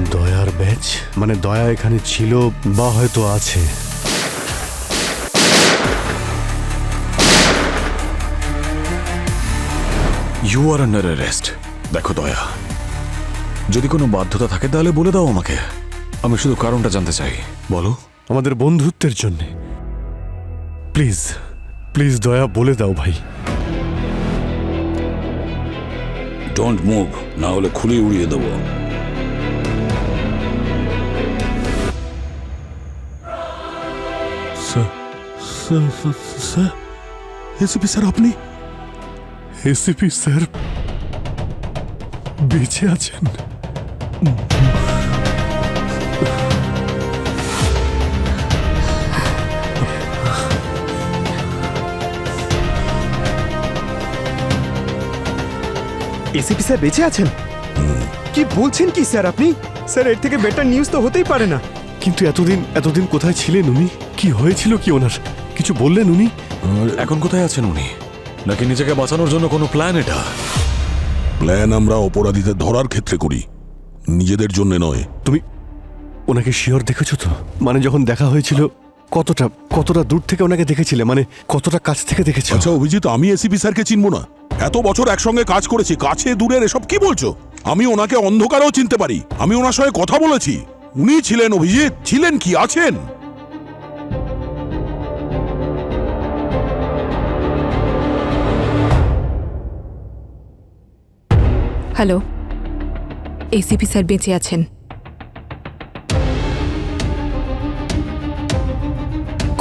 দয়ার ব্যাচ? মানে দয়া এখানে ছিল বা হয়তো আছে। You are under arrest. দেখো দয়া, যদি কোনো বাধ্যতা থাকে তাহলে বলে দাও আমাকে। আমি শুধু কারণটা জানতে চাই, বলো। আমাদের বন্ধুত্বের জন্য প্লিজ প্লিজ দয়া বলে দাও ভাই। ডোন্ট মুভ, না হলে খুলে উড়িয়ে দেবো। স্যার, এসিপি স্যার আপনি? এসিপি স্যার বেঁচে আছেন? এসিপি স্যার বেঁচে আছেন? কি বলছেন কি স্যার আপনি? স্যার এর থেকে বেটার নিউজ তো হতেই পারে না। কিন্তু এতদিন কোথায় ছিলেন উনি? কি হয়েছিল কি ওনার? কিছু বললেন উনি? এখন কোথায় আছেন উনি? নাকি নিজেকে বাঁচানোর জন্য কোনো প্ল্যান এটা? প্ল্যান আমরা অপরাধীদের ধরার ক্ষেত্রে করি, নিজেদের জন্য নয়। তুমি ওনাকে শিওর দেখেছো তো? মানে যখন দেখা হয়েছিল কতটা দূর থেকে ওনাকে দেখেছিলে? মানে কতটা কাছ থেকে দেখেছো? আচ্ছা অভিজিৎ, আমি এসিপি স্যারকে চিনবো না? এত বছর একসঙ্গে কাজ করেছি, কাছে দূরের এসব কি বলছো? আমি ওনাকে অন্ধকারেও চিনতে পারি। আমি ওনার সঙ্গে কথা বলেছি। উনি ছিলেন অভিজিৎ, ছিলেন কি আছেন? হ্যালো, এসিপি স্যার বেঁচে আছেন।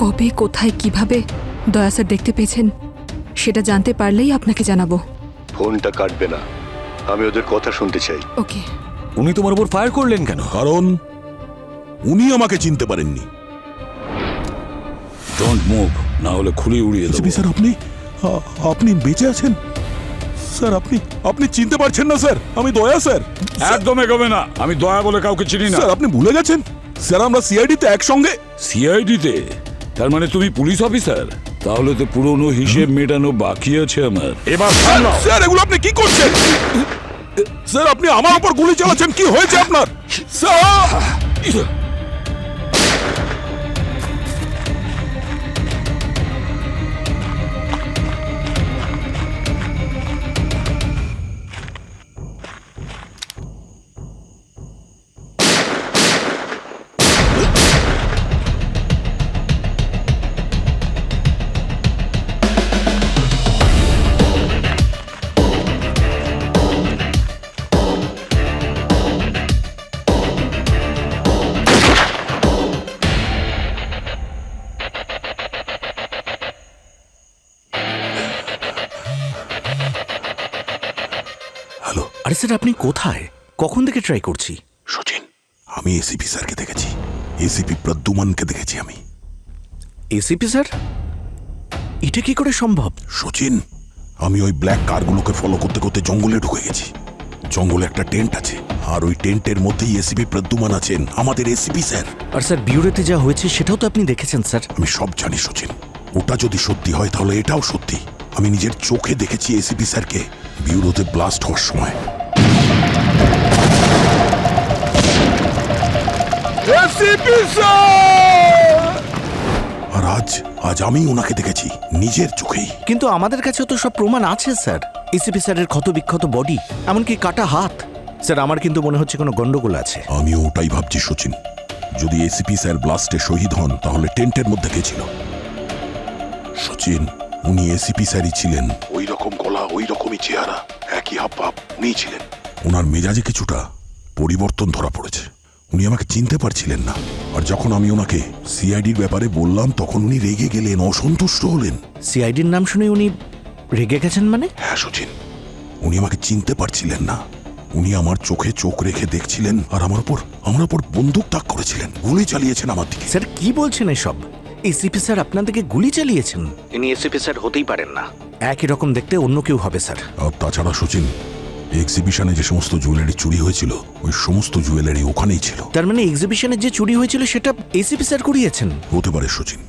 কবে, কোথায়, কিভাবে দয়া স্যার দেখতে পেয়েছেন সেটা জানতে পারলেই আপনাকে জানাবো। ফোনটা কাটবে না, আমি ওদের কথা শুনতে চাই। ওকে। উনি তোমার উপর ফায়ার করলেন কেন? কারণ উনি আমাকে চিনতে পারেননি। ডোন্ট মুভ, না হলে খুলে উড়িয়ে দেবো। এসিপি স্যার আপনি বেঁচে আছেন? স্যার আপনি চিনতে পারছেন না স্যার? আমি দয়া স্যার। একদম এগোবে না, আমি দয়া বলে কাউকে চিনি না। স্যার আপনি ভুলে গেছেন? স্যার আমরা সিআইডিতে একসঙ্গে। সিআইডিতে? তার মানে তুমি পুলিশ অফিসার? তাহলে তো পুরনো হিসেব মেটানো বাকি আছে আমার। এবার সামলাও। স্যার এগুলো আপনি কি করছেন? স্যার আপনি আমার উপর গুলি চালাচ্ছেন, কি হয়েছে আপনার? Sir hello. আরে স্যার আপনি কোথায়? কখন থেকে ট্রাই করছি। সচিন, আমি এসিপি স্যারকে দেখেছি। এসিপি প্রদ্যুমানকে দেখেছি আমি। ACP sir? এটা কি করে সম্ভব? সচিন, আমি ওই ব্ল্যাক কারগুলোকে ফলো করতে করতে জঙ্গলে ঢুকে গেছি। জঙ্গলে একটা টেন্ট আছে, আর ওই টেন্টের মধ্যেই এসিপি প্রদ্যুমান আছেন, আমাদের এসিপি স্যার। আর স্যার বিউরোতে যা হয়েছে সেটাও তো আপনি দেখেছেন স্যার। আমি সব জানি সচিন। ওটা যদি সত্যি হয় তাহলে এটাও সত্যি। আমি নিজের চোখে দেখেছি এসিপি স্যারকে বিউরোতে ব্লাস্ট হওয়ার সময়। আর আজ আমি ওনাকে দেখেছি নিজের চোখেই। কিন্তু আমাদের কাছেও তো সব প্রমাণ আছে স্যার। এসিপি স্যারের ক্ষত বিক্ষত বডি, এমনকি কাটা হাত। স্যার আমার কিন্তু মনে হচ্ছে কোনো গন্ডগোল আছে। আমিও ওটাই ভাবছি সচিন। যদি এসিপি স্যার ব্লাস্টে শহীদ হন তাহলে টেন্টের মধ্যে কে ছিল? সচিন, উনি এসিপি স্যারই ছিলেন। ওই রকম গলা, ওই রকমই চেহারা, একই হাব ভাব উনি ছিলেন। ওনার মেজাজে কিছুটা পরিবর্তন ধরা পড়েছে। উনি আমাকে চিনতে পারছিলেন না। আর যখন আমি ওনাকে সিআইডির ব্যাপারে বললাম তখন উনি রেগে গেলেন, অসন্তুষ্ট হলেন। সিআইডির নাম শুনে উনি রেগে গেছেন মানে? হ্যাঁ সচিন, উনি আমাকে চিনতে পারছিলেন না। উনি আমার চোখে চোখ রেখে দেখছিলেন আর আমার উপর বন্দুক তাক করেছিলেন, গুলি চালিয়েছেন আমার দিকে। স্যার কি বলছেন এসব? এসিপি স্যার আপনাদেরকে গুলি চালিয়েছেন? ইনি এসিপি স্যার হতেই পারেন না। একই রকম দেখতে অন্য কেউ হবে স্যার। আর তাছাড়া সচিন, এক্সিবিশনে যে সমস্ত জুয়েলারি চুরি হয়েছিল ওই সমস্ত জুয়েলারি ওখানেই ছিল। তার মানে এক্সিবিশনে যে চুরি হয়েছিল সেটা এসিপি স্যার করিয়েছেন? হতে পারে সচিন।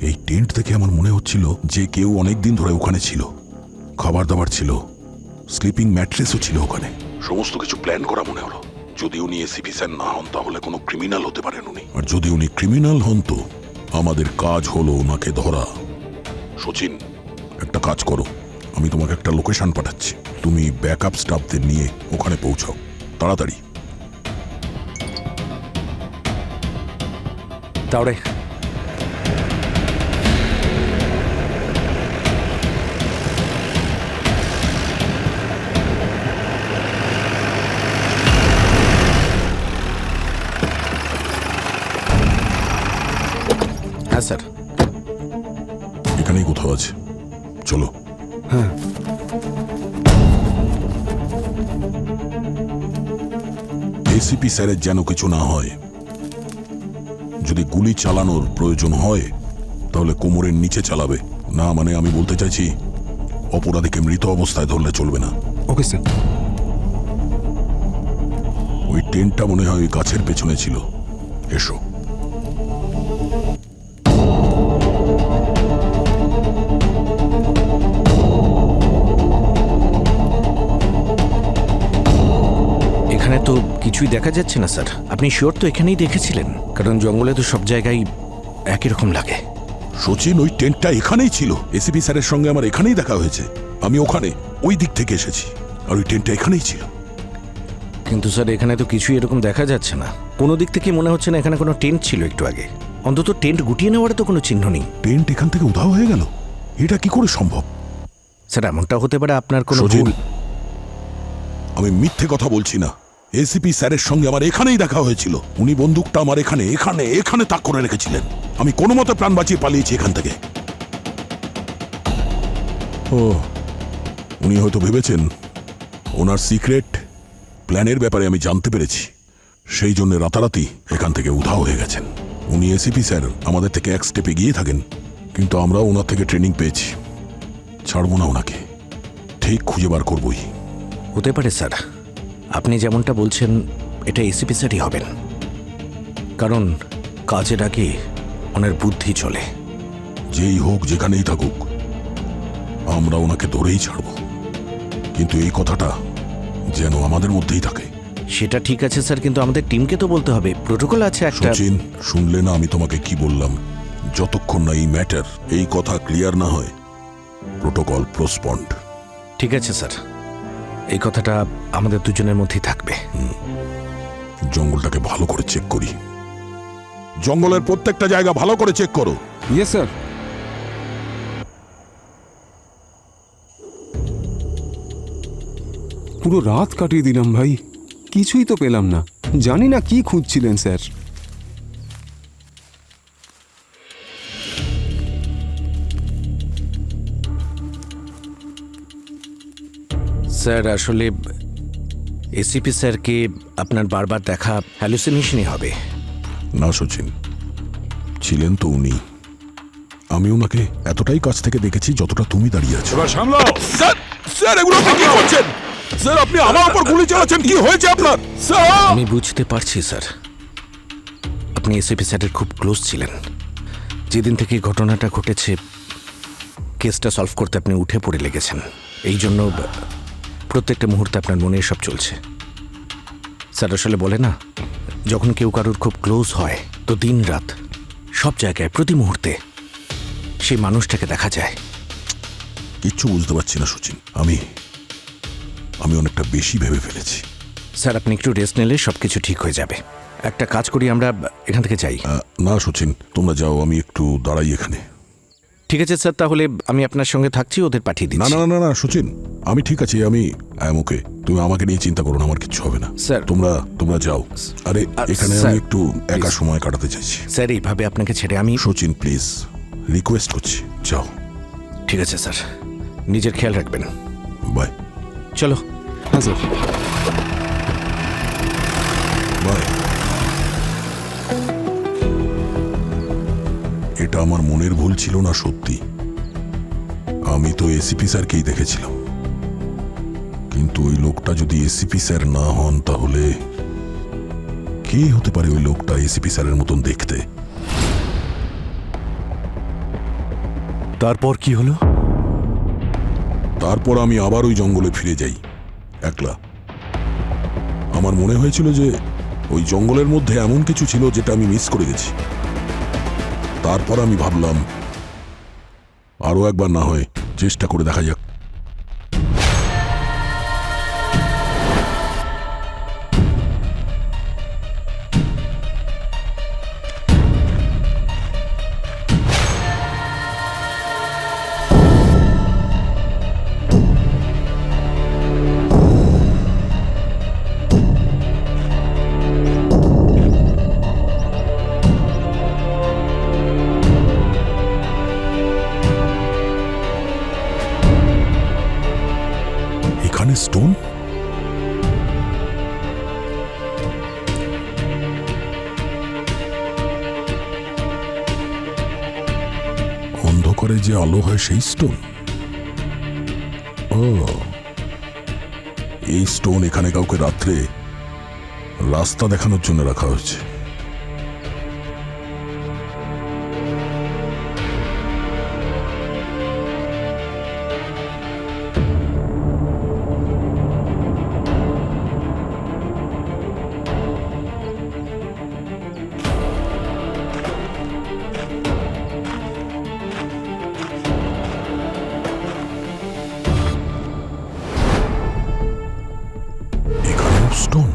এই টেন্ট থেকে আমার মনে হচ্ছিল যে কেউ অনেকদিন ধরে ওখানে ছিল। খাবার দাবার ছিল, স্লিপিং ম্যাট্রেসও ছিল ওখানে। সমস্ত কিছু প্ল্যান করা মনে হলো। যদি উনি এসিপি স্যার না হন তাহলে কোনো ক্রিমিনাল হতে পারেন উনি, আর যদি উনি ক্রিমিনাল হন তো আমাদের কাজ হলো ওনাকে ধরা। সচিন, একটা কাজ করো, আমি তোমাকে একটা লোকেশন পাঠাচ্ছি, তুমি ব্যাকআপ স্টাফদের নিয়ে ওখানে পৌঁছাও তাড়াতাড়ি। তাহলে হ্যাঁ স্যার। এখানেই কোথাও আছে, চলো। হ্যাঁ, এসিপি স্যারের যেন কিছু না হয়। যদি গুলি চালানোর প্রয়োজন হয় তাহলে কোমরের নিচে চালাবে না, মানে আমি বলতে চাইছি অপরাধীকে মৃত অবস্থায় ধরলে চলবে না। Okay sir. ওই টেন্টটা মনে হয় ওই গাছের পেছনে ছিল, এসো। এখানে তো কিছুই দেখা যাচ্ছে না স্যার। আপনি শিওর তো এখানেই দেখেছিলেন? কারণ জঙ্গলে তো সব জায়গায় একই রকম লাগে। সচিন, ওই টেন্টটা এখানেই ছিল, এসিপি স্যারের সঙ্গে আমার এখানেই দেখা হয়েছে, আমি ওখানে ওই দিক থেকে এসেছি, আর ওই টেন্টটা এখানেই ছিল। কিন্তু স্যার এখানে তো কিছুই এরকম দেখা যাচ্ছে না। কোনো দিক থেকে মনে হচ্ছে না এখানে কোনো টেন্ট ছিল একটু আগে। অন্তত টেন্ট গুটিয়ে নেওয়ার তো কোনো চিহ্ন নেই। টেন্ট এখান থেকে উধাও হয়ে গেল, এটা কি করে সম্ভব? স্যার এমনটা হতে পারে আপনার কোনো সচিন, ভুল। আমি মিথ্যে কথা বলছি না, এসিপি স্যারের সঙ্গে আমার এখানেই দেখা হয়েছিল, উনি বন্দুকটা আমার এখানে এখানে এখানে তাক করে রেখেছিলেন, আমি কোনো মতে প্রাণ বাঁচিয়ে পালিয়েছি এখান থেকে। ও, উনি হয়তো ভেবেছেন ওনার সিক্রেট প্ল্যানের ব্যাপারে আমি জানতে পেরেছি, সেই জন্য রাতারাতি এখান থেকে উধাও হয়ে গেছেন। উনি এসিপি স্যার আমাদের থেকে এক স্টেপ এগিয়ে থাকেন, কিন্তু আমরা ওনার থেকে ট্রেনিং পেয়েছি, ছাড়বো না ওনাকে, ঠিক খুঁজে বার করবই। হতে পারে স্যার, আপনি যেমনটা বলছেন এটা এসিপি স্যারই হবেন, কারণ কাজের আগে ওনার বুদ্ধি চলে। যেই হোক যেখানেই থাকুক আমরা ওনাকে ধরেই ছাড়ব, কিন্তু এই কথাটা যেন আমাদের মধ্যেই থাকে। সেটা ঠিক আছে স্যার, কিন্তু আমাদের টিমকে তো বলতে হবে, প্রোটোকল আছে একটা। সচিন, শুনলে না আমি তোমাকে কি বললাম? যতক্ষণ না এই ম্যাটার, এই কথা ক্লিয়ার না হয়, প্রোটোকল প্রসপন্ড। ঠিক আছে স্যার, এই কথাটা আমাদের দুজনের মধ্যেই থাকবে। জঙ্গলটাকে ভালো করে চেক করি, জঙ্গলের প্রত্যেকটা জায়গা ভালো করে চেক করো। Yes sir. পুরো রাত কাটিয়ে দিলাম ভাই, কিছুই তো পেলাম না। জানি না কি খুঁজছিলেন স্যার। স্যার আসলে এসিপি স্যারকে আপনার বারবার দেখা হ্যালুসিনেশনই হবে। না সচিন, ছিলেন তো উনি, আমি ওনাকে এতটাই কাছ থেকে দেখেছি যতটা তুমি দাঁড়িয়ে আছো। এবার সামলাও। স্যার, স্যার এগুলো আপনি কি করছেন? স্যার আপনি আমার উপর গুলি চালাচ্ছেন, কি হয়েছে আপনার? স্যার, আমি বুঝতে পারছি স্যার, আপনি এসিপি স্যারের খুব ক্লোজ ছিলেন। যেদিন থেকে ঘটনাটা ঘটেছে কেসটা সলভ করতে আপনি উঠে পড়ে লেগেছেন, এই জন্য প্রত্যেকটা মুহূর্তে আপনার মনে সব চলছে। স্যার আসলে বলে না, যখন কেউ কারোর খুব ক্লোজ হয় তো দিন রাত সব জায়গায় প্রতি মুহূর্তে সেই মানুষটাকে দেখা যায়। কিচ্ছু বুঝতে পারছি না সচিন, আমি অনেকটা বেশি ভেবে ফেলেছি। স্যার আপনি একটু রেস্ট নিলে সব কিছু ঠিক হয়ে যাবে। একটা কাজ করি, আমরা এখান থেকে যাই। না সচিন, তোমরা যাও, আমি একটু দাঁড়াই এখানে। ঠিক আছে স্যার, তাহলে আমি আপনার সঙ্গে থাকছি, ওদের পাঠিয়ে না দিচ্ছি। না না না সচিন, আমি ঠিক আছি, আমি ওকে, তুমি আমাকে নিয়ে চিন্তা করো না, আমার কিচ্ছু হবে না। স্যার। তোমরা যাও। আরে এখানে স্যার, আমি একটু একা please। সময় কাটাতে চাইছি। স্যার এইভাবে আপনাকে ছেড়ে আমি। সচিন প্লিজ, রিকোয়েস্ট করছি, যাও। ঠিক আছে স্যার, নিজের খেয়াল রাখবেন। বাই। চলো। হ্যাঁ স্যার। বাই। এটা আমার মনের ভুল ছিল না সত্যি, আমি তো এসিপি স্যারকেই দেখেছিলাম, কিন্তু ওই লোকটা যদি এসিপি স্যার না হন তাহলে কে হতে পারে ওই লোকটা এসিপি স্যারের মতন দেখতে? তারপর কি হলো? তারপর আমি আবার ওই জঙ্গলে ফিরে যাই একলা। আমার মনে হয়েছিল যে ওই জঙ্গলের মধ্যে এমন কিছু ছিল যেটা আমি মিস করে গেছি। তারপর আমি ভাবলাম আরো একবার না হয় চেষ্টা করে দেখা যাক। এখানে স্টোন? অন্ধকারে যে আলো হয় সেই স্টোন? ও, এই স্টোন এখানে কাউকে রাত্রে রাস্তা দেখানোর জন্য রাখা হয়েছে। এখানেও স্টোন?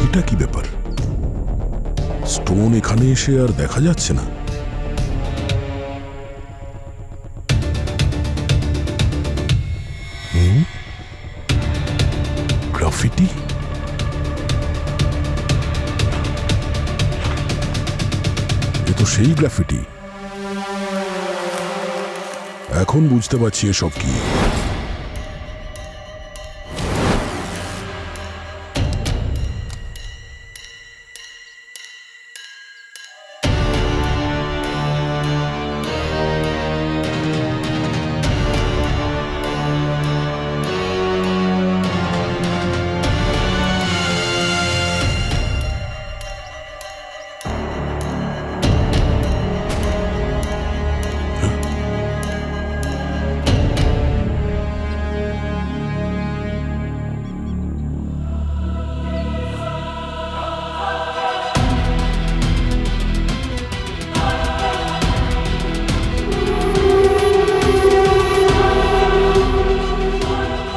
এটা কি ব্যাপার? স্টোন এখানে এসে আর দেখা যাচ্ছে না। গ্রাফিটি? এ তো সেই গ্রাফিটি। এখন বুঝতে পারছি এসব কি।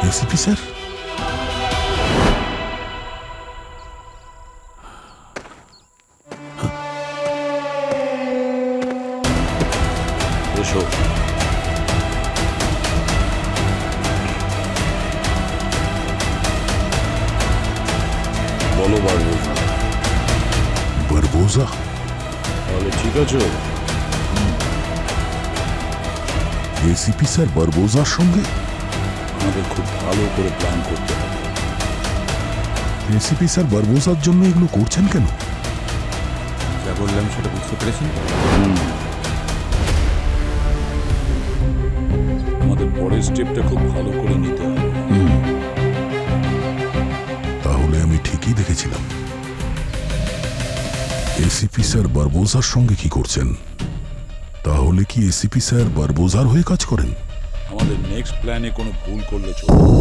ACP sir? এসো। বলো বারবোজা। বারবোজা? তাহলে ঠিক আছে। এসিপি স্যার বারবোজার সঙ্গে? আমাদের খুব ভালো করে প্ল্যান করতে হবে। এসিপি স্যার বারবোজার জন্য এগুলো করছেন কেন? যা বললাম সেটা বুঝতে পেরেছেন? আমাদের পরের স্টেপটা খুব ভালো করে নিতে হবে। তাহলে আমি ঠিকই দেখেছিলাম। এসিপি স্যার বারবোজার সঙ্গে কি করছেন? তাহলে কি এসিপি স্যার বারবোজার হয়ে কাজ করেন? আমাদের নেক্সট প্ল্যানে কোনো ভুল করলে চলবে না।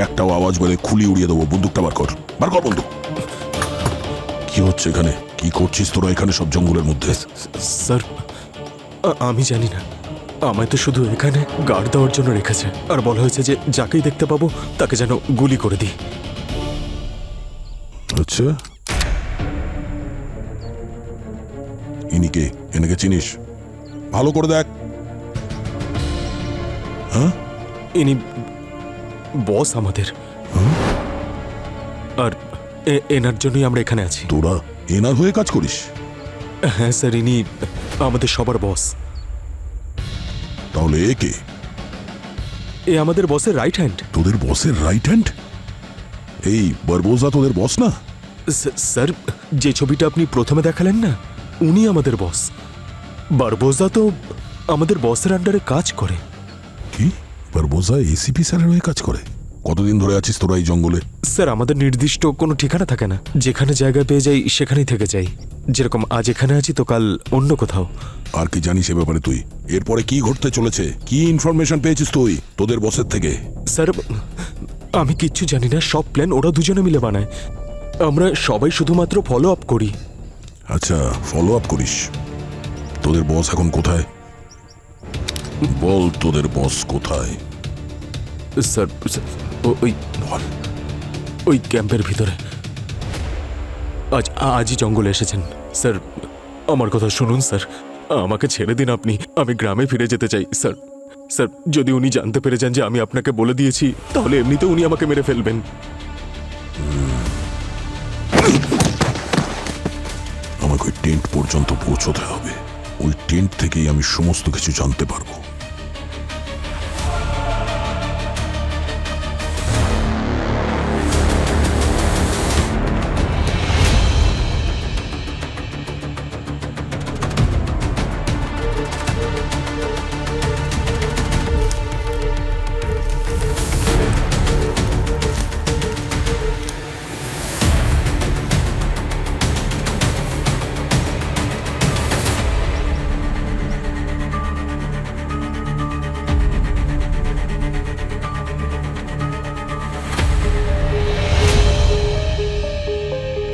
একটাও আওয়াজ বলে খুলি উড়িয়ে দেবো। বন্দুকটা বার কর, বার কর বন্দুক। কি হচ্ছে এখানে? কি করছিস তোরা এখানে সব জঙ্গলের মধ্যে? স্যার আমি জানি না, আমায় তো শুধু এখানে গার্ড দেওয়ার জন্য রেখেছে, আর বলা হয়েছে যে যাকেই দেখতে পাবো তাকে যেন গুলি করে দিই। আচ্ছা, ইনিকে এনেকে চিনিস? ভালো করে দেখ। হ্যাঁ, ইনি বস আমাদের, আর এনার জন্যই আমরা এখানে আছি। তোরা এনার হয়ে কাজ করিস? হ্যাঁ স্যার, ইনি আমাদের সবার বস। তাহলে এ কে? এ আমাদের বসের রাইট হ্যান্ড। তোদের বসের রাইট হ্যান্ড? এই বারবোজা তোদের বস না? স্যার, যে ছবিটা আপনি প্রথমে দেখালেন না, উনি আমাদের বস। বারবোজা তো আমাদের বসের আন্ডারে কাজ করে। কি, বারবোজা এসিপি স্যারের হয়ে কাজ করে? কতদিন ধরে আছিস তোরা এই জঙ্গলে? স্যার, আমাদের নির্দিষ্ট কোনো ঠিকানা থাকে না, যেখানে জায়গা পেয়ে যাই সেখানেই থেকে যাই। যেরকম আজ এখানে আছি তো কাল অন্য কোথাও। আর কি জানিস এ ব্যাপারে তুই? এরপরে কি ঘটতে চলেছে? কি ইনফরমেশন পেয়েছিস তুই তোদের বসের থেকে? স্যার, আমি কিচ্ছু জানি না, সব প্ল্যান ওরা দুজনে মিলে বানায়, আমরা সবাই শুধুমাত্র ফলো আপ করি। আচ্ছা, ফলো আপ করিস। তোদের বস এখন কোথায়? বল, তোদের বস কোথায়? স্যার, ওই বল। ওই ক্যাম্পের ভিতরে আজই জঙ্গলে এসেছেন। স্যার, আমার কথা শুনুন স্যার, আমাকে ছেড়ে দিন আপনি, আমি গ্রামে ফিরে যেতে চাই। স্যার, স্যার, যদি উনি জানতে পেরে যান যে আমি আপনাকে বলে দিয়েছি, তাহলে এমনিতে উনি আমাকে মেরে ফেলবেন। আমাকে ওই টেন্ট পর্যন্ত পৌঁছতে হবে। ওই টেন্ট থেকেই আমি সমস্ত কিছু জানতে পারবো।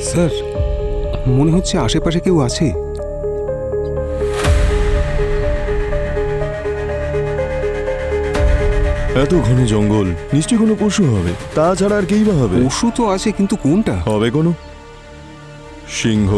স্যার, মনে হচ্ছে আশেপাশে কেউ আছে। এত ঘন জঙ্গল, নিশ্চয়ই কোনো পশু হবে, তাছাড়া আর কেই বা হবে? পশু তো আছে, কিন্তু কোনটা? হবে কোনো সিংহ।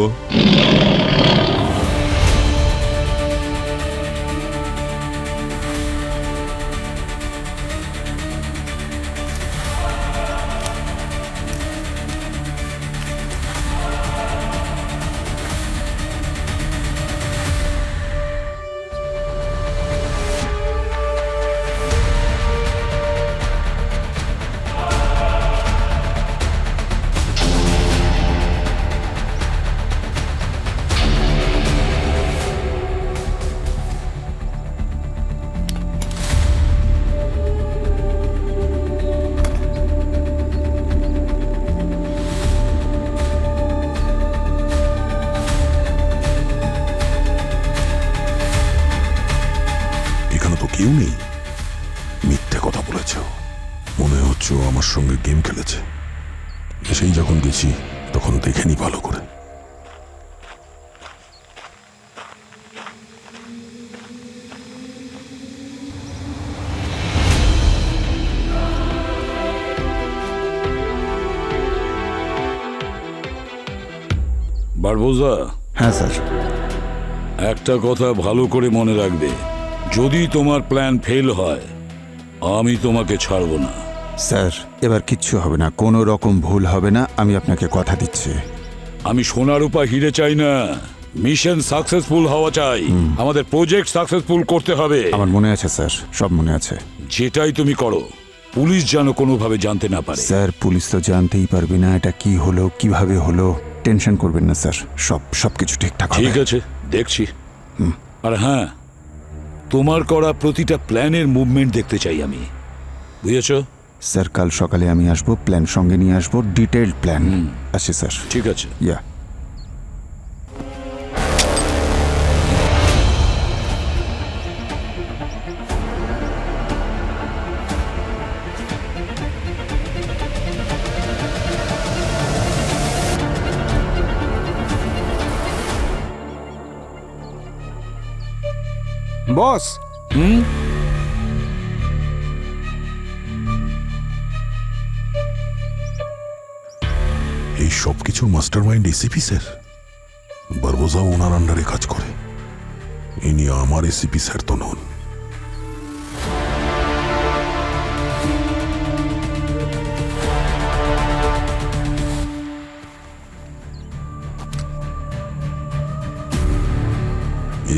কেউ নেই? মিথ্যে কথা বলেছ। মনে হচ্ছে ও আমার সঙ্গে গেম খেলেছে। সেই যখন গেছি তখন দেখেনি ভালো করে। বারবোজা, হ্যাঁ স্যার। একটা কথা ভালো করে মনে রাখবে, যদি তোমার প্ল্যান ফেল হয় আমি তোমাকে ছাড়বো না। স্যার, এবার কিচ্ছু হবে না, কোনো রকম ভুল হবে না, আমি আপনাকে কথা দিচ্ছি। আমি সোনা রূপা হিরে চাই না, মিশন সাকসেসফুল হওয়া চাই। আমাদের প্রজেক্ট সাকসেসফুল করতে হবে। আমার মনে আছে স্যার, সব মনে আছে। যেটাই তুমি করো, পুলিশ যেন কোনোভাবে জানতে না পারে। স্যার, পুলিশ তো জানতেই পারবে না এটা কি হলো, কিভাবে হলো। টেনশন করবেন না স্যার, সব কিছু ঠিকঠাক হবে। ঠিক আছে, দেখছি। আর হ্যাঁ, তোমার করা প্রতিটা প্ল্যানের মুভমেন্ট দেখতে চাই আমি, বুঝেছ? স্যার, কাল সকালে আমি আসবো, প্ল্যান সঙ্গে নিয়ে আসবো, ডিটেইলড প্ল্যান। আচ্ছা স্যার। ঠিক আছে। ইয়া। বস এই সব কিছুর মাস্টার মাইন্ড এসিপি স্যার। বারবোজাও ওনার আন্ডারে কাজ করে। ইনি আমার এসিপি স্যার তো নন।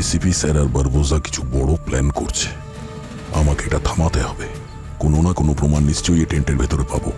এসিপি স্যার আর বারবোজা কিছু বড় প্ল্যান করছে। আমাকে এটা থামাতে হবে। কোনো না কোনো প্রমাণ নিশ্চয়ই এই টেন্টের ভেতরে পাবো।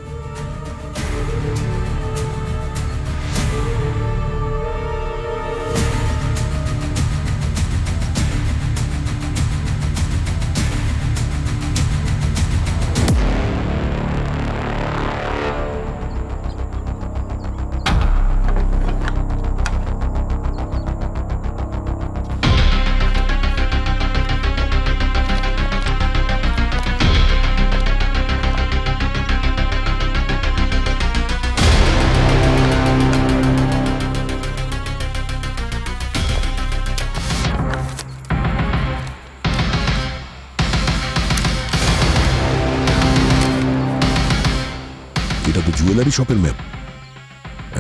এটা তো জুয়েলারি শপের ম্যাপ।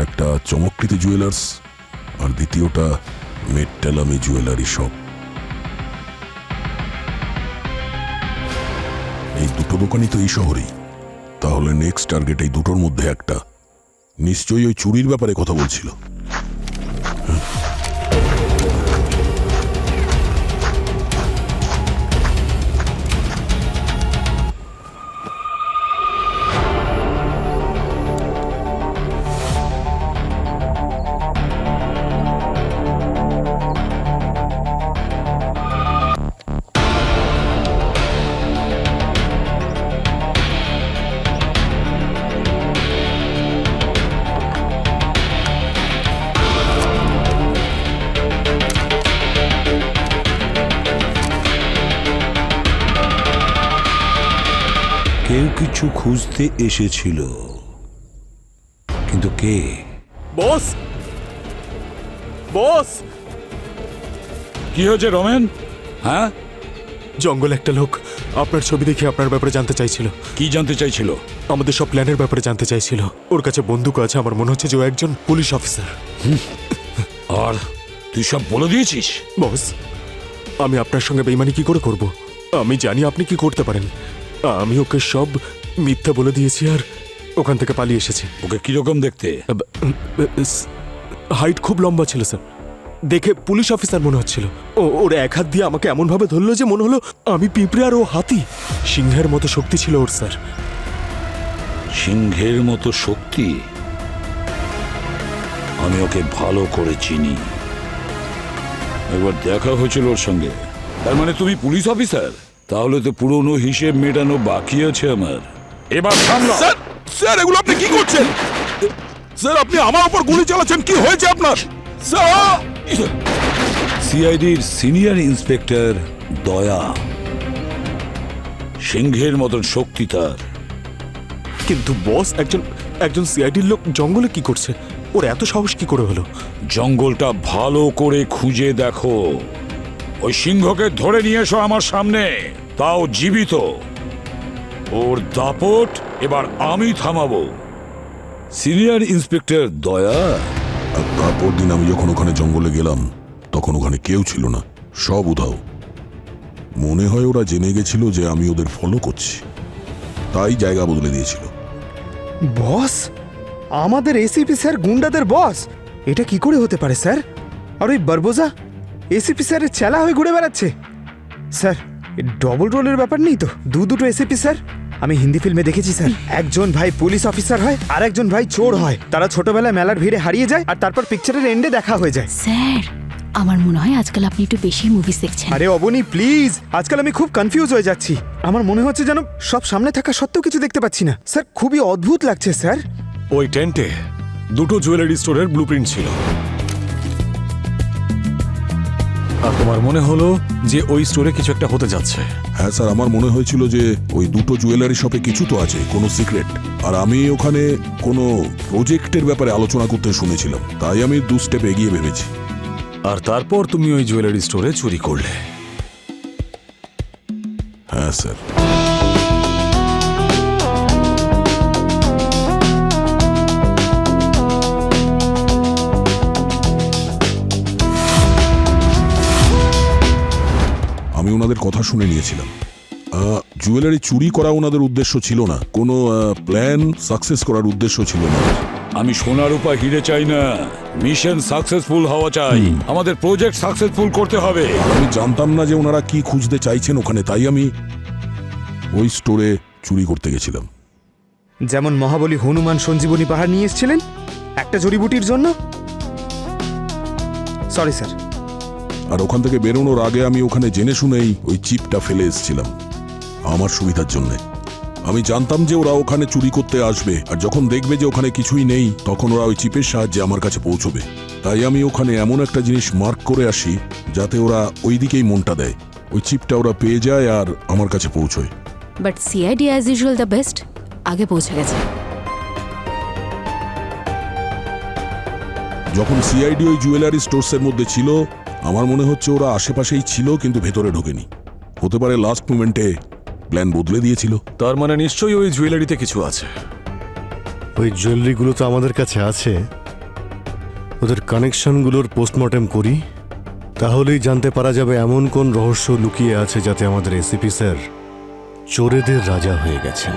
একটা চমকৃতি জুয়েলার্স আর দ্বিতীয়টা মেট্টালামি জুয়েলারি শপ। এই দুটো দোকানই তো এই শহরেই। তাহলে নেক্সট টার্গেট এই দুটোর মধ্যে একটা। নিশ্চয়ই ওই চুরির ব্যাপারে কথা বলছিল। কেউ কিছু খুঁজতে এসেছিল, কিন্তু কে? বস বস কি হয়েছে রমেন? হ্যাঁ, জঙ্গলে একটা লোক আপনার ছবি দেখে আপনার ব্যাপারে জানতে চাইছিল। কি জানতে চাইছিল? আমাদের সব প্ল্যানের ব্যাপারে জানতে চাইছিল। ওর কাছে বন্দুক আছে। আমার মনে হচ্ছে যে ও একজন পুলিশ অফিসার। আর তুই সব বলে দিয়েছিস? বস, আমি আপনার সঙ্গে বেইমানি কি করে করব? আমি জানি আপনি কি করতে পারেন। আমি ওকে সব মিথ্যা বলে দিয়েছি আর ওখান থেকে পালিয়ে এসেছি। ওকে কিরকম দেখতে? হাইট খুব লম্বা ছিল স্যার। দেখে পুলিশ অফিসার মনে হচ্ছিল। ওর এক হাত দিয়ে আমাকে এমন ভাবে ধরলো যে মনে হলো আমি পিঁপড়ে আর ও হাতি। সিংহের মতো শক্তি ছিল ওর স্যার। সিংহের মতো শক্তি? আমি ওকে ভালো করে চিনি। একবার দেখা হয়েছিল ওর সঙ্গে। তার মানে তুমি পুলিশ অফিসার? তাহলে তো পুরনো হিসেব মেটানো বাকি আছে আমার। এবার সামলা। স্যার, স্যার এগুলো আপনি কি করছেন? স্যার আপনি আমার উপর গুলি চালাচ্ছেন। কি হয়েছে আপনার? স্যার, সিআইডির সিনিয়র ইন্সপেক্টর দয়া। সিংহের মতন শক্তি তার। কিন্তু বস, একজন সিআইডির লোক জঙ্গলে কি করছে? ওর এত সাহস কি করে হলো? জঙ্গলটা ভালো করে খুঁজে দেখো। ওই সিংহকে ধরে নিয়ে এসো আমার সামনে, তাও জীবিত। ওর দাপট এবার আমি থামাবো। সিনিয়র ইন্সপেক্টর দয়া। আর তারপর দিন আমি যখন ওখানে জঙ্গলে গেলাম তখন ওখানে কেউ ছিল না, সব উধাও। মনে হয় ওরা জেনে গেছিল যে আমি ওদের ফলো করছি, তাই জায়গা বদলে দিয়েছিল। বস, আমাদের এসিপি স্যার গুন্ডাদের বস? এটা কি করে হতে পারে স্যার? আর ওই বারবোজা এসিপি স্যারের চেলা হয়ে ঘুরে বেড়াচ্ছে। স্যার, ডবল রোলের ব্যাপার নেই তো? দুটো এসিপি স্যার? আমি হিন্দি ফিল্মে দেখেছি স্যার, একজন ভাই পুলিশ অফিসার হয় আর একজন ভাই চোর হয়। তারা ছোটবেলায় মেলার ভিড়ে হারিয়ে যায় আর তারপর পিকচারের এন্ডে দেখা হয়ে যায়। স্যার, আমার মনে হয় আজকাল আপনি একটু বেশি মুভিজ দেখছেন। আরে অবনী প্লিজ, আজকাল আমি খুব কনফিউজ হয়ে যাচ্ছি। আমার মনে হচ্ছে যেন সব সামনে থাকা সত্ত্বেও কিছু দেখতে পাচ্ছি না। স্যার খুবই অদ্ভুত লাগছে স্যার। ওই টেন্টে দুটো জুয়েলারি স্টোরের ব্লুপ্রিন্ট ছিল। আর তোমার মনে হলো যে ওই স্টোরে কিছু একটা হতে যাচ্ছে। হ্যাঁ স্যার, আমার মনে হয়েছিল যে ওই দুটো জুয়েলারি শপে কিছু তো আছে, কোনো সিক্রেট। আর আমি ওখানে কোনো প্রজেক্টের ব্যাপারে আলোচনা করতে শুনেছিলাম, তাই আমি 2 স্টেপ এগিয়ে ভেবেছি। আর তারপর তুমি ওই জুয়েলারি স্টোরে চুরি করলে। হ্যাঁ স্যার। আমি ওনাদের কথা শুনে নিয়েছিলাম। জুয়েলারি চুরি করা ওনাদের উদ্দেশ্য ছিল না, কোনো প্ল্যান সাকসেস করার উদ্দেশ্য ছিল না। আমি সোনার উপর হিরে চাই না, মিশন সাকসেসফুল হওয়া চাই। আমাদের প্রজেক্ট সাকসেসফুল করতে হবে। আমি জানতাম না যে ওনারা কি খুঁজতে চাইছেন ওখানে, তাই আমি ওই স্টোরে চুরি করতে গেছিলাম। যেমন মহাবলী হনুমান সঞ্জীবনী পাহাড় নিয়ে এসেছিলেন একটা জড়িবুটির জন্য। Sorry sir. আর ওখান থেকে বেরোনোর আগে আমি ওখানে জেনে শুনেই ওই চিপটা ফেলে এসেছিলাম আমার সুবিধার জন্যে। আমি জানতাম যে ওরা ওখানে চুরি করতে আসবে, আর যখন দেখবে যে ওখানে কিছুই নেই তখন ওরা ওই চিপের সাহায্যে আমার কাছে পৌঁছবে। তাই আমি ওখানে এমন একটা জিনিস মার্ক করে আসি যাতে ওরা ওই দিকেই মনটা দেয়, ওই চিপটা ওরা পেয়ে যায় আর আমার কাছে পৌঁছয়। But CID as usual the best, আগে পৌঁছে গেছে। যখন সিআইডি ওই জুয়েলারি স্টোরসের মধ্যে ছিল আমার মনে হচ্ছে ওরা আশেপাশেই ছিল কিন্তু ভেতরে ঢোকেনি। হতে পারে লাস্ট মোমেন্টে প্ল্যান বদলে দিয়েছিল। তার মানে নিশ্চয়ই ওই জুয়েলারিতে কিছু আছে। ওই জুয়েলারিগুলো তো আমাদের কাছে আছে, ওদের কানেকশনগুলোর পোস্টমর্টেম করি, তাহলেই জানতে পারা যাবে এমন কোন রহস্য লুকিয়ে আছে যাতে আমাদের এসিপি স্যার চোরেদের রাজা হয়ে গেছেন।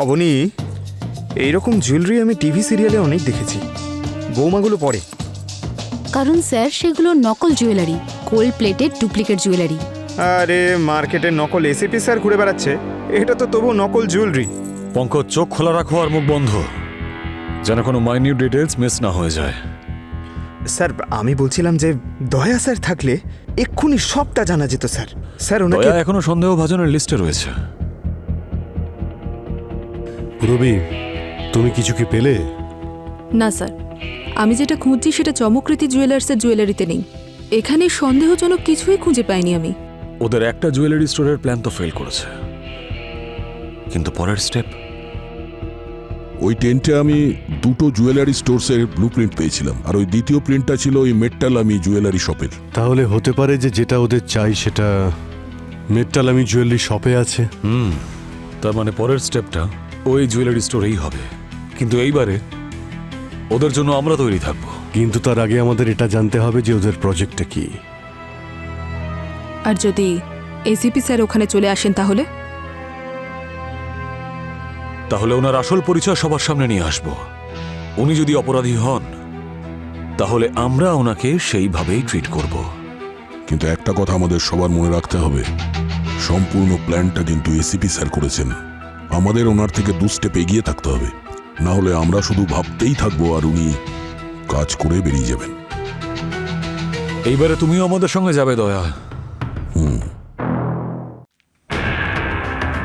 অবনী, এইরকম জুয়েলারি আমি টিভি সিরিয়ালে অনেক দেখেছি, বৌমাগুলো পরে। কারণ স্যার সেগুলো নকল jewellery, gold plated duplicate jewellery. আরে মার্কেটে নকল এসিপি স্যার ঘুরে বেড়াচ্ছে, এটা তো তবু নকল জুয়েলারি। পঙ্কজ, চোখ খোলা রাখো আর মুখ বন্ধ, যেন কোনো মাইনিউট ডিটেলস মিস না হয়ে যায়। স্যার আমি বলছিলাম যে দয়া স্যার থাকলে এক্ষুনি সবটা জানা যেত স্যার। স্যার ওনাকে দয়া এখনো সন্দেহভাজনের লিস্টে রয়েছে। রবি, তুমি কিছু কি পেলে? না স্যার, আমি যেটা খুঁজছি সেটা চমকৃতি জুয়েলার্সের জুয়েলারিতে নেই। এখানে সন্দেহজনক কিছুই খুঁজে পাইনি আমি। ওদের একটা জুয়েলারি স্টোরের প্ল্যান তো ফেল করেছে, কিন্তু পরের স্টেপ? ওই টেন্টে আমি দুটো জুয়েলারি স্টোরসের ব্লুপ্রিন্ট পেয়েছিলাম, আর ওই দ্বিতীয় প্রিন্টটা ছিল ওই মেট্টালামি জুয়েলারি শপের। তাহলে হতে পারে যে যেটা ওদের চাই সেটা মেট্টালামি জুয়েলারি শপে আছে। তার মানে পরের স্টেপটা ওই জুয়েলারি স্টোরেই হবে, কিন্তু এইবারে ওদের জন্য আমরা তৈরি থাকবো। কিন্তু তার আগে আমাদের এটা জানতে হবে যে ওদের প্রজেক্টটা কি। আর যদি এসিপি স্যার ওখানে চলে আসেন তাহলে? তাহলে ওনার আসল পরিচয় সবার সামনে নিয়ে আসবো। উনি যদি অপরাধী হন তাহলে আমরা ওনাকে সেইভাবেই ট্রিট করব। কিন্তু একটা কথা আমাদের সবার মনে রাখতে হবে, সম্পূর্ণ প্ল্যানটা কিন্তু এসিপি স্যার করেছেন। আমাদের ওনার থেকে 2 স্টেপ এগিয়ে থাকতে হবে, না হলে আমরা শুধু ভাবতেই থাকবো আর উনি কাজ করে বেরিয়ে যাবেন। এইবারে তুমিও আমাদের সঙ্গে যাবে দয়া।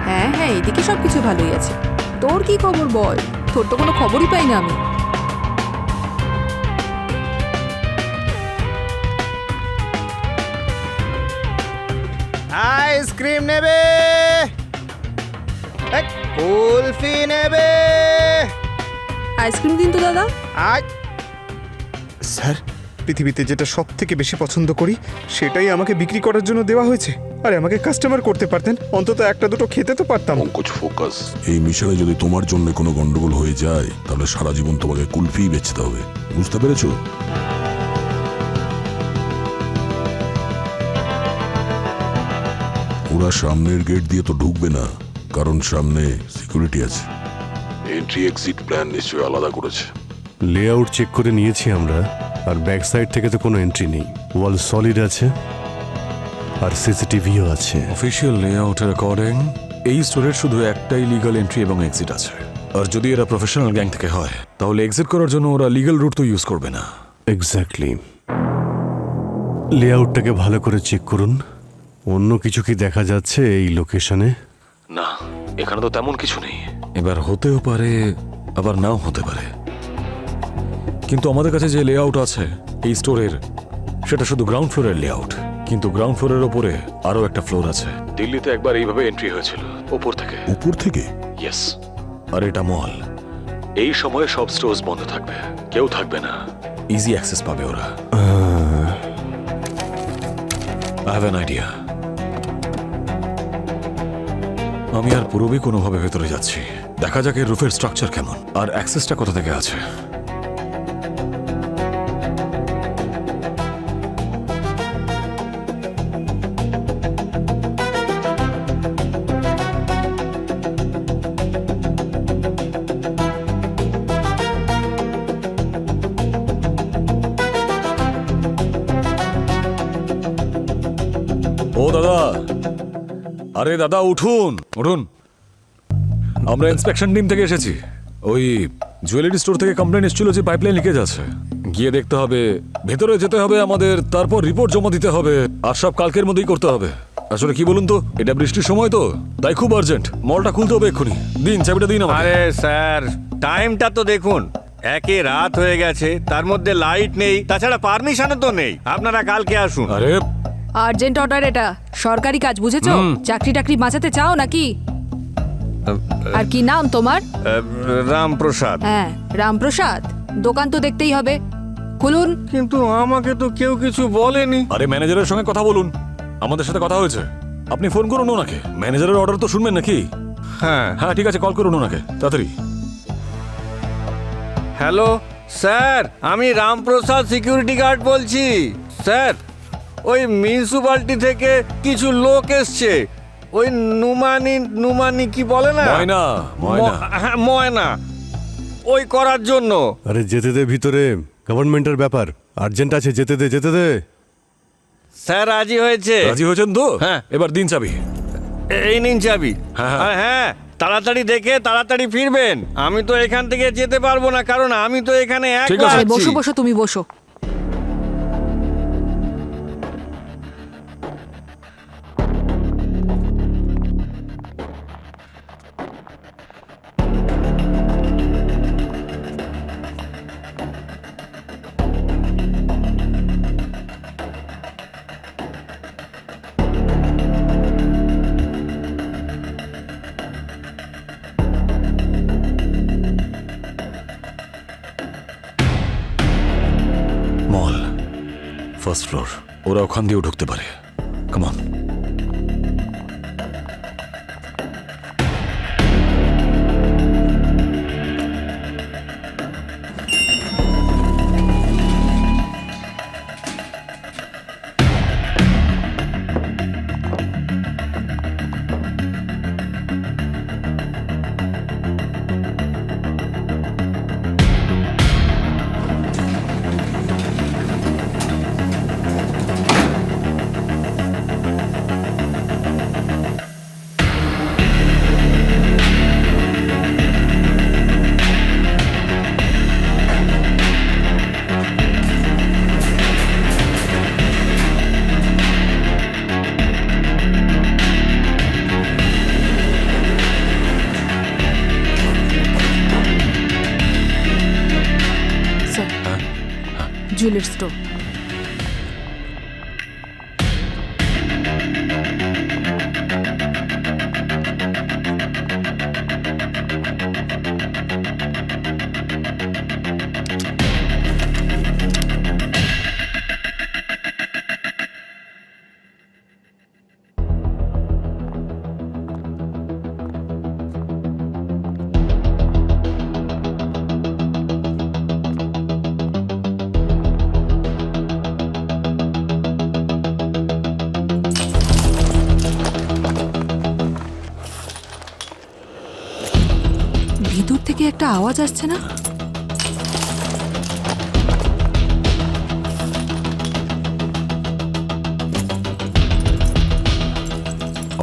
হ্যাঁ হ্যাঁ, এদিকে সবকিছু ভালোই আছে। তোর কি খবর বল? তোর তো কোনো খবরই পাই না আমি। আইসক্রিম নেবে, কুলফি নেবে। আইসক্রিম দিন তো দাদা। আজ স্যার, পৃথিবীতে যেটা সব থেকে বেশি পছন্দ করি সেটাই আমাকে বিক্রি করার জন্য দেওয়া হয়েছে। আরে আমাকে কাস্টমার করতে পারতেন, অন্তত একটা দুটো খেতে তো পারতাম। পঙ্কজ, ফোকাস। এই মিশনে যদি তোমার জন্য কোনো গন্ডগোল হয়ে যায় তাহলে সারা জীবন তোমাকে কুলফি বেচতে হবে, বুঝতে পেরেছো? ওরা সামনের গেট দিয়ে তো ঢুকবে না, কারণ সামনে সিকিউরিটি আছে। এন্ট্রি এক্সিট প্ল্যান নিশ্চয়ই আলাদা করেছে। লেআউট চেক করে নিয়েছি আমরা, আর ব্যাক সাইড থেকে তো কোনো এন্ট্রি নেই। ওয়াল সলিড আছে আর সিসিটিভিও আছে। অফিসিয়াল লেআউটের অ্যাকর্ডিং এই স্টোরের শুধু একটাই লিগ্যাল এন্ট্রি এবং এক্সিট আছে। আর যদি এরা প্রফেশনাল গ্যাং থেকে হয় তাহলে এক্সিট করার জন্য ওরা লিগ্যাল রুট তো ইউজ করবে না। এক্স্যাক্টলি। লেআউটটাকে ভালো করে চেক করুন। অন্য কিছু কি দেখা যাচ্ছে এই লোকেশনে? না, এখানে তো তেমন কিছু নেই। এবার হতেও পারে, আবার নাও হতে পারে। কিন্তু আমাদের কাছে যে লেআউট আছে এই স্টোরের, সেটা শুধু গ্রাউন্ড ফ্লোরের লেআউট। কিন্তু গ্রাউন্ড ফ্লোরের ওপরে আরো একটা ফ্লোর আছে। দিল্লিতে একবার এইভাবে এন্ট্রি হয়েছিল, ওপর থেকে। উপর থেকে? ইয়েস। আর এটা মল। এই সময়ে সব স্টোর্স বন্ধ থাকবে, কেউ থাকবে না, ইজি অ্যাক্সেস পাবে ওরা। I have an idea. আমি আর পুরোপুরি কোনোভাবে ভেতরে যাচ্ছি, দেখা যাক এর রুফের স্ট্রাকচার কেমন আর অ্যাক্সেসটা কোথা থেকে আছে। ও দাদা, আরে দাদা উঠুন উঠুন, আমরা ইন্সপেকশন টিম থেকে এসেছি। ওই জুয়েলারি স্টোর থেকে কমপ্লেন এসেছিল যে পাইপলাইন লিকেজ আছে। গিয়ে দেখতে হবে, ভেতরে যেতে হবে আমাদের, তারপর রিপোর্ট জমা দিতে হবে, আর সব কালকের মধ্যেই করতে হবে। আসলে কি বলুন তো, এটা বৃষ্টির সময় তো, তাই খুব আর্জেন্ট। মলটা খুলতে হবে এক্ষুনি। দিন, চাবিটা দিন আমাকে। আরে স্যার, টাইমটা তো দেখুন, একে রাত হয়ে গেছে, তার মধ্যে লাইট নেই, তাছাড়া পারমিশনও তো নেই। আপনারা কালকে আসুন। আরে আর্জেন্ট অর্ডার, এটা সরকারি কাজ, বুঝেছো? চাকরি টাকরি বাঁচাতে চাও নাকি? আর কি নাম তোমার? রামপ্রসাদ। হ্যাঁ, রামপ্রসাদ। দোকান তো দেখতেই হবে, খুলুন। কিন্তু আমাকে তো কেউ কিছু বলেনি। আরে ম্যানেজারের সঙ্গে কথা বলুন, আমাদের সাথে কথা হয়েছে। আপনি ফোন করুন ওনাকে, ম্যানেজারের অর্ডার তো শুনবেন নাকি? হ্যাঁ হ্যাঁ ঠিক আছে, কল করুন ওনাকে তাড়াতাড়ি। হ্যালো স্যার, আমি রামপ্রসাদ সিকিউরিটি গার্ড বলছি। স্যার, ওই মিউনিসিপ্যালিটি থেকে কিছু লোক এসছে, ওই নুমানি কি বলে না, ময়না ময়না। হ্যাঁ ময়না, ওই করার জন্য। আরে যেতে দে ভিতরে, গভর্নমেন্টের ব্যাপার, আর্জেন্ট আছে, যেতে দে যেতে দে। স্যার রাজি হয়েছে? রাজি হয়েছেন তো? হ্যাঁ। এবার দিন চাবি। এই নিন চাবি। হ্যাঁ, হ্যাঁ। আর হ্যাঁ, তাড়াতাড়ি দেখে তাড়াতাড়ি ফিরবেন। আমি তো এখান থেকে যেতে পারবো না, কারণ আমি তো এখানে ঠিক একলা আছে। আরে আছি। বসো বসো, তুমি বসো। মল ফার্স্ট ফ্লোর, ওরা ওখান দিয়েও ঢুকতে পারে। Come on. Jewellery store. একটা আওয়াজ আসছে না?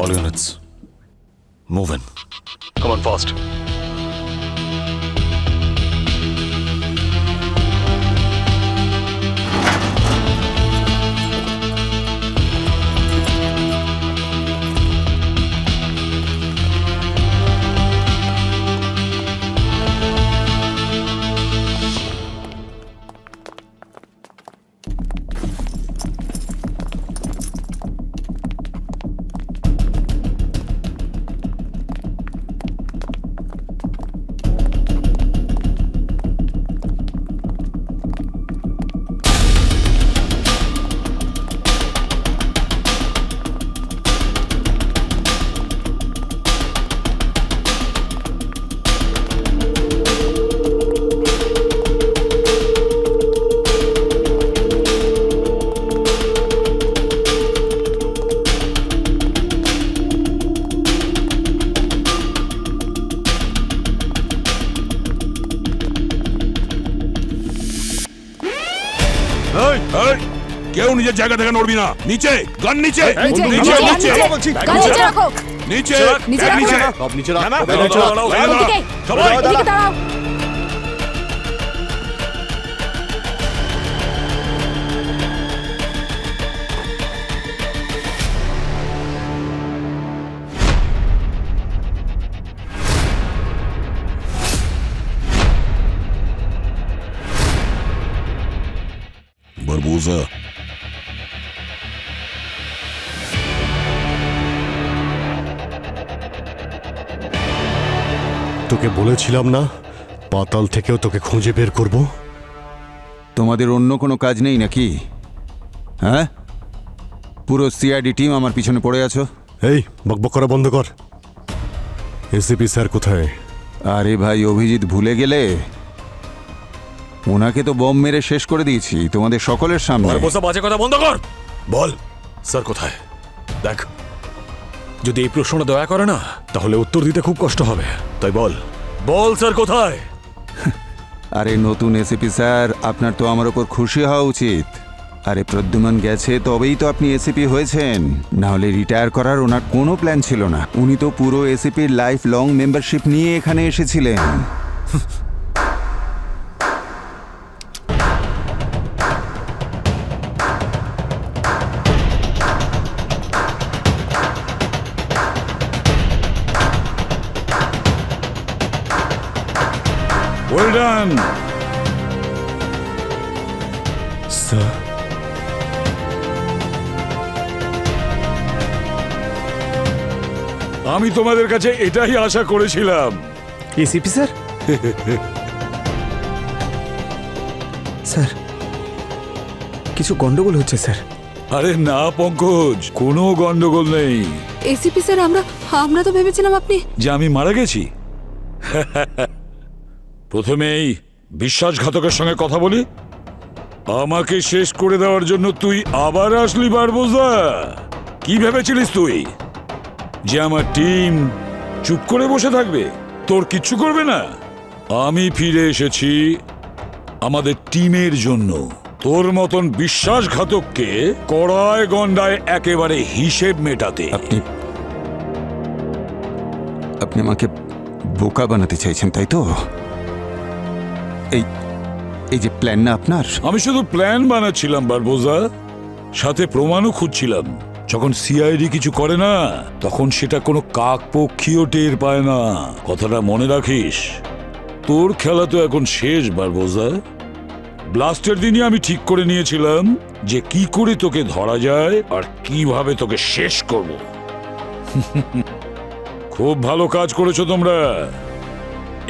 All units, move in. Come on, fast. কেউ নিজের জায়গা থেকে নড়বি না। নিচে গান, নিচে নিচে, নিচে নিচে, নিচে নিচে। গান নিচে রাখো। নিচে নিচে গান, রাখো। নিচে সব নিচে রাখ। দাঁড়াও, সবাই নিচে রাখ। দাঁড়াও, দাঁড়াও, এদিকে, সবাই এদিকে দাঁড়াও। বারবোজা, তোকে বলেছিলাম না পাতাল থেকেও তোকে খুঁজে বের করব। তোমাদের অন্য কোনো কাজ নেই নাকি? হ্যাঁ, পুরো সিআইডি টিম আমার পিছনে পড়ে আছো। এই বকবক করা বন্ধ কর। এসিপি স্যার কোথায়? আরে ভাই অভিজিৎ, ভুলে গেলে? ওনাকে তো বম মেরে শেষ করে দিয়েছি তোমাদের সকলের সামনে। বসে বাজে কথা বন্ধ কর। বল স্যার কোথায়? দেখ, যদি এই প্রশ্নটা দয়া করে না তাহলে উত্তর দিতে খুব কষ্ট হবে। তাই বল, বল স্যার কোথায়? আরে নতুন এসিপি স্যার, আপনার তো আমার ওপর খুশি হওয়া উচিত। আরে প্রদ্যুমান গেছে তবেই তো আপনি এসিপি হয়েছেন, না হলে রিটায়ার করার ওনার কোনো প্ল্যান ছিল না। উনি তো পুরো এসিপির লাইফ লং মেম্বারশিপ নিয়ে এখানে এসেছিলেন। Well done. স্যার আমি তোমাদের কাছে এটাই আশা করেছিলাম। এসিপি স্যার, স্যার কিছু গন্ডগোল হচ্ছে স্যার। আরে না পঙ্কজ, কোনো গন্ডগোল নেই। এসিপি স্যার, আমরা তো ভেবেছিলাম আপনি। যে আমি মারা গেছি। প্রথমেই বিশ্বাসঘাতকের সঙ্গে কথা বলি। আমাকে শেষ করে দেওয়ার জন্য তুই আবার আসলি বারবোজা? কি ভেবেছিলিস তুই যে আমার টিম চুপ করে বসে থাকবে, তোর কিচ্ছু করবে না? আমি ফিরে এসেছি আমাদের টিমের জন্য। তোর মতন বিশ্বাসঘাতককে কড়ায় গন্ডায় একেবারে হিসেব মেটাতে। আপনি আমাকে বোকা বানাতে চাইছেন, তাই তো? এই যে প্ল্যান না আপনার? আমি শুধু প্ল্যান বানাচ্ছিলাম বারবোজা, সাথে প্রমাণও খুঁজছিলাম। যখন সিআইডি কিছু করে না তখন সেটা কোনো কাকপক্ষীও টের পায় না। কথাটা মনে রাখিস। তোর খেলা তো এখন শেষ বারবোজা। ব্লাস্টের দিনই আমি ঠিক করে নিয়েছিলাম যে কি করে তোকে ধরা যায় আর কিভাবে তোকে শেষ করব। খুব ভালো কাজ করেছো তোমরা।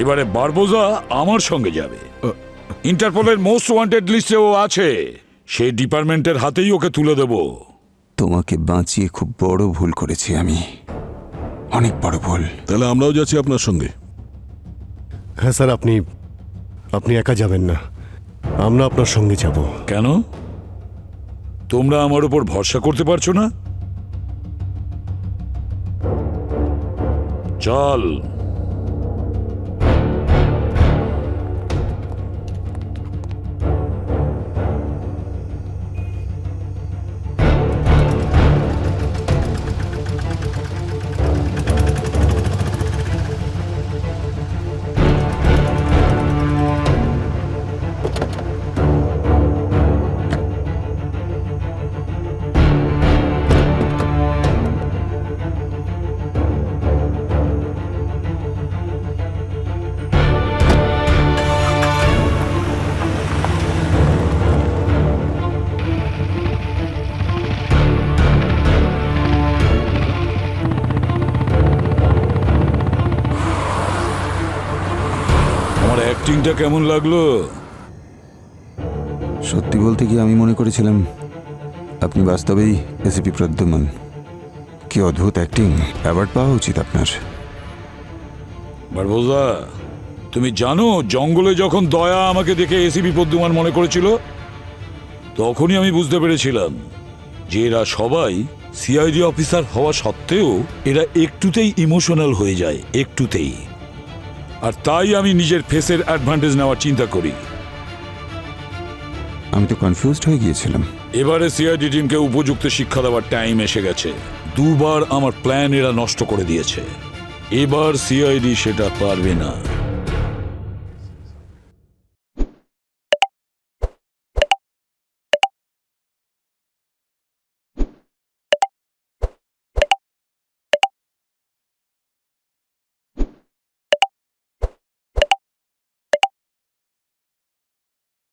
এবারে বারবোজা আমার সঙ্গে যাবে। ইন্টারপোলের মোস্ট ওয়ান্টেড লিস্টেও আছে। সেই ডিপার্টমেন্টের হাতেই ওকে তুলে দেব। তোমাকে বাঁচিয়ে খুব বড় ভুল করেছি আমি, অনেক বড় ভুল। তাহলে আমরাও যাচ্ছি আপনার সঙ্গে। হ্যাঁ স্যার, আপনি একা যাবেন না, আমরা আপনার সঙ্গে যাব। কেন? তোমরা আমার উপর ভরসা করতে পারছো না? চল। আমার অ্যাক্টিংটা কেমন লাগলো? সত্যি বলতে কি আমি মনে করেছিলাম আপনি বাস্তবেই এসিপি প্রদ্যুমন। কি অদ্ভুত অ্যাক্টিং, অ্যাওয়ার্ড পাওয়া উচিত আপনার। বারবোজা, তুমি জানো জঙ্গলে যখন দয়া আমাকে দেখে এসিপি প্রদ্যুমান মনে করেছিল, তখনই আমি বুঝতে পেরেছিলাম যে এরা সবাই সিআইডি অফিসার হওয়া সত্ত্বেও এরা একটুতেই ইমোশনাল হয়ে যায়, একটুতেই। আর তাই আমি নিজের ফেসের অ্যাডভান্টেজ নেওয়ার চিন্তা করি। আমি তো কনফিউজড হয়ে গিয়েছিলাম। এবারে সিআইডি টিমকে উপযুক্ত শিক্ষা দেওয়ার টাইম এসে গেছে। দুবার আমার প্ল্যান এরা নষ্ট করে দিয়েছে, এবার সিআইডি সেটা পারবে না।